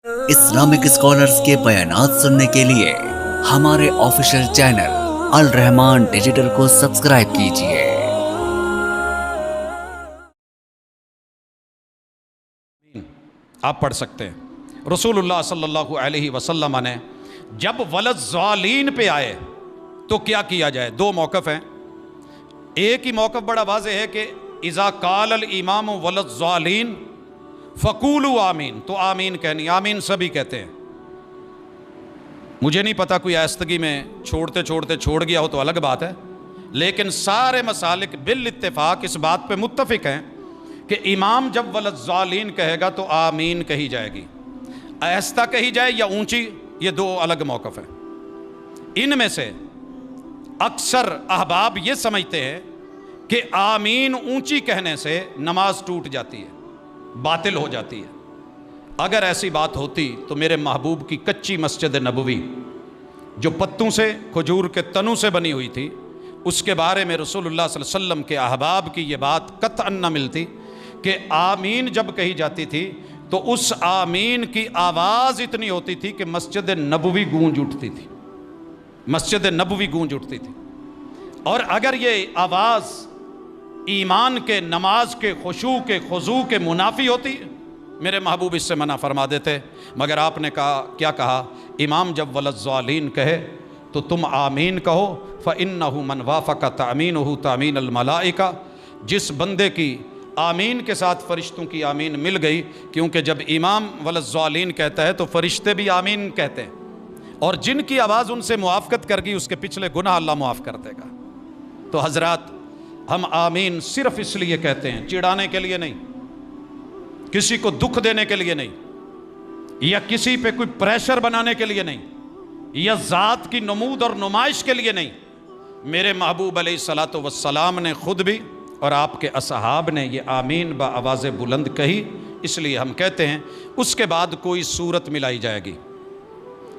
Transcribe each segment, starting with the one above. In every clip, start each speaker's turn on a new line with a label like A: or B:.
A: Islamic scholars کے بیانات سننے کے لیے ہمارے آفیشیل چینل الرحمان ڈیجیٹل کو سبسکرائب کیجیے۔
B: آپ پڑھ سکتے ہیں۔ رسول اللہ صلی اللہ علیہ وسلم نے جب ولضالین پہ آئے تو کیا کیا جائے؟ دو موقف ہیں۔ ایک ہی موقف بڑا واضح ہے کہ اذا قال الامام ولضالین فقولوا آمین، تو آمین کہنی، آمین سبھی کہتے ہیں۔ مجھے نہیں پتا کوئی آہستگی میں چھوڑتے چھوڑتے چھوڑ گیا ہو تو الگ بات ہے، لیکن سارے مسالک بالاتفاق اس بات پہ متفق ہیں کہ امام جب ولضالین کہے گا تو آمین کہی جائے گی۔ آہستہ کہی جائے یا اونچی، یہ دو الگ موقف ہیں۔ ان میں سے اکثر احباب یہ سمجھتے ہیں کہ آمین اونچی کہنے سے نماز ٹوٹ جاتی ہے، باطل ہو جاتی ہے۔ اگر ایسی بات ہوتی تو میرے محبوب کی کچی مسجد نبوی جو پتوں سے، کھجور کے تنوں سے بنی ہوئی تھی، اس کے بارے میں رسول اللہ صلی اللہ علیہ وسلم کے احباب کی یہ بات قطعاً نہ ملتی کہ آمین جب کہی جاتی تھی تو اس آمین کی آواز اتنی ہوتی تھی کہ مسجد نبوی گونج اٹھتی تھی، مسجد نبوی گونج اٹھتی تھی۔ اور اگر یہ آواز ایمان کے، نماز کے، خشوع کے، خضوع کے منافی ہوتی، میرے محبوب اس سے منع فرما دیتے، مگر آپ نے کہا، کیا کہا؟ امام جب ولضالین کہے تو تم آمین کہو، فَإِنَّهُ مَنْ وَافَقَ تَأْمِينُهُ تَأْمِينَ الْمَلَائِكَةِ، جس بندے کی آمین کے ساتھ فرشتوں کی آمین مل گئی، کیونکہ جب امام ولضالین کہتا ہے تو فرشتے بھی آمین کہتے ہیں، اور جن کی آواز ان سے موافقت کر گئی اس کے پچھلے گناہ اللہ معاف کر دے گا۔ تو حضرات، ہم آمین صرف اس لیے کہتے ہیں، چڑھانے کے لیے نہیں، کسی کو دکھ دینے کے لیے نہیں، یا کسی پہ کوئی پریشر بنانے کے لیے نہیں، یا ذات کی نمود اور نمائش کے لیے نہیں۔ میرے محبوب علیہ الصلوۃ والسلام نے خود بھی اور آپ کے اصحاب نے یہ آمین با آواز بلند کہی، اس لیے ہم کہتے ہیں۔ اس کے بعد کوئی صورت ملائی جائے گی،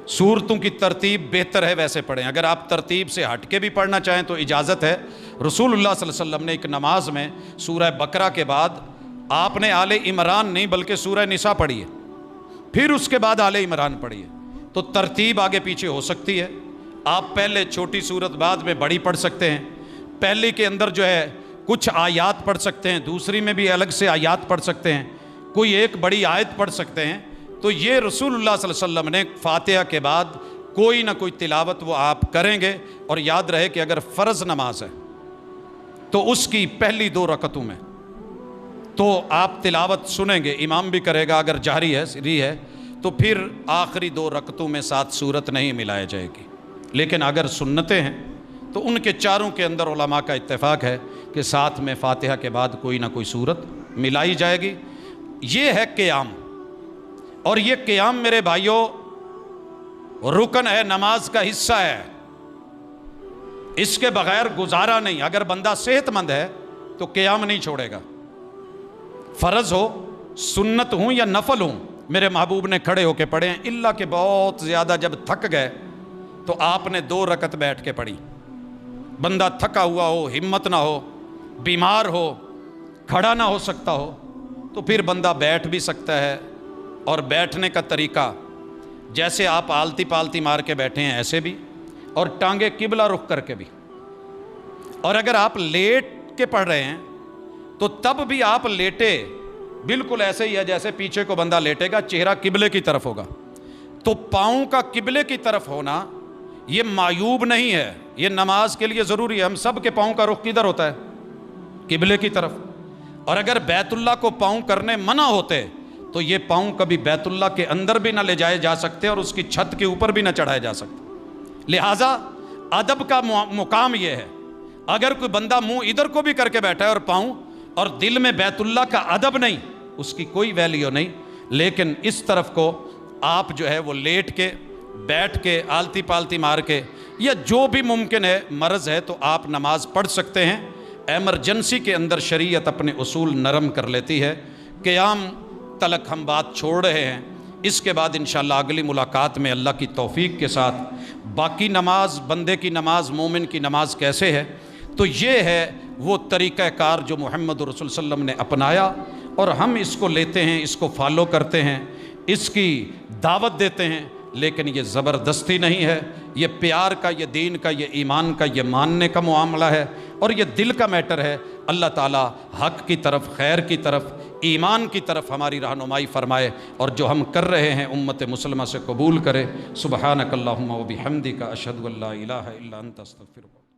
B: صورتوں کی ترتیب بہتر ہے ویسے پڑھیں، اگر آپ ترتیب سے ہٹ کے بھی پڑھنا چاہیں تو اجازت ہے۔ رسول اللہ صلی اللہ علیہ وسلم نے ایک نماز میں سورہ بقرہ کے بعد آپ نے آل عمران نہیں بلکہ سورہ نساء پڑھی ہے، پھر اس کے بعد آل عمران پڑھی ہے، تو ترتیب آگے پیچھے ہو سکتی ہے۔ آپ پہلے چھوٹی سورت بعد میں بڑی پڑھ سکتے ہیں، پہلی کے اندر جو ہے کچھ آیات پڑھ سکتے ہیں، دوسری میں بھی الگ سے آیات پڑھ سکتے ہیں، کوئی ایک بڑی آیت پڑھ سکتے ہیں۔ تو یہ رسول اللہ صلی اللہ علیہ وسلم نے فاتحہ کے بعد کوئی نہ کوئی تلاوت وہ آپ کریں گے۔ اور یاد رہے کہ اگر فرض نماز ہے تو اس کی پہلی 2 رکعتوں میں تو آپ تلاوت سنیں گے، امام بھی کرے گا، اگر جہری ہے، سری ہے، تو پھر آخری 2 رکعتوں میں ساتھ سورت نہیں ملائی جائے گی۔ لیکن اگر سنتیں ہیں تو ان کے چاروں کے اندر علماء کا اتفاق ہے کہ ساتھ میں فاتحہ کے بعد کوئی نہ کوئی سورت ملائی جائے گی۔ یہ ہے قیام، اور یہ قیام میرے بھائیوں رکن ہے، نماز کا حصہ ہے، اس کے بغیر گزارا نہیں۔ اگر بندہ صحت مند ہے تو قیام نہیں چھوڑے گا، فرض ہو، سنت ہوں یا نفل ہوں، میرے محبوب نے کھڑے ہو کے پڑھے ہیں، اللہ کہ بہت زیادہ جب تھک گئے تو آپ نے 2 رکعت بیٹھ کے پڑھی۔ بندہ تھکا ہوا ہو، ہمت نہ ہو، بیمار ہو، کھڑا نہ ہو سکتا ہو، تو پھر بندہ بیٹھ بھی سکتا ہے، اور بیٹھنے کا طریقہ جیسے آپ آلتی پالتی مار کے بیٹھے ہیں ایسے بھی، اور ٹانگیں قبلہ رخ کر کے بھی۔ اور اگر آپ لیٹ کے پڑھ رہے ہیں تو تب بھی آپ لیٹے بالکل ایسے ہی ہے جیسے پیچھے کو بندہ لیٹے گا، چہرہ قبلے کی طرف ہوگا۔ تو پاؤں کا قبلے کی طرف ہونا یہ معیوب نہیں ہے، یہ نماز کے لیے ضروری ہے۔ ہم سب کے پاؤں کا رخ کدھر ہوتا ہے؟ قبلے کی طرف۔ اور اگر بیت اللہ کو پاؤں کرنے منع ہوتے تو یہ پاؤں کبھی بیت اللہ کے اندر بھی نہ لے جائے جا سکتے اور اس کی چھت کے اوپر بھی نہ چڑھائے جا سکتے۔ لہٰذا ادب کا مقام یہ ہے، اگر کوئی بندہ منہ ادھر کو بھی کر کے بیٹھا ہے اور پاؤں، اور دل میں بیت اللہ کا ادب نہیں، اس کی کوئی ویلیو نہیں۔ لیکن اس طرف کو آپ جو ہے وہ لیٹ کے، بیٹھ کے، آلتی پالتی مار کے، یا جو بھی ممکن ہے، مرض ہے تو آپ نماز پڑھ سکتے ہیں۔ ایمرجنسی کے اندر شریعت اپنے اصول نرم کر لیتی ہے۔ قیام تلک ہم بات چھوڑ رہے ہیں، اس کے بعد انشاءاللہ اگلی ملاقات میں اللہ کی توفیق کے ساتھ باقی نماز، بندے کی نماز، مومن کی نماز کیسے ہے، تو یہ ہے وہ طریقہ کار جو محمد رسول صلی اللہ علیہ وسلم نے اپنایا، اور ہم اس کو لیتے ہیں، اس کو فالو کرتے ہیں، اس کی دعوت دیتے ہیں، لیکن یہ زبردستی نہیں ہے، یہ پیار کا، یہ دین کا، یہ ایمان کا، یہ ماننے کا معاملہ ہے، اور یہ دل کا میٹر ہے۔ اللہ تعالیٰ حق کی طرف، خیر کی طرف، ایمان کی طرف ہماری رہنمائی فرمائے، اور جو ہم کر رہے ہیں امت مسلمہ سے قبول کرے۔ سبحانک اللہم و بحمدک، اشہد ان لا الہ الا انت، استغفرک۔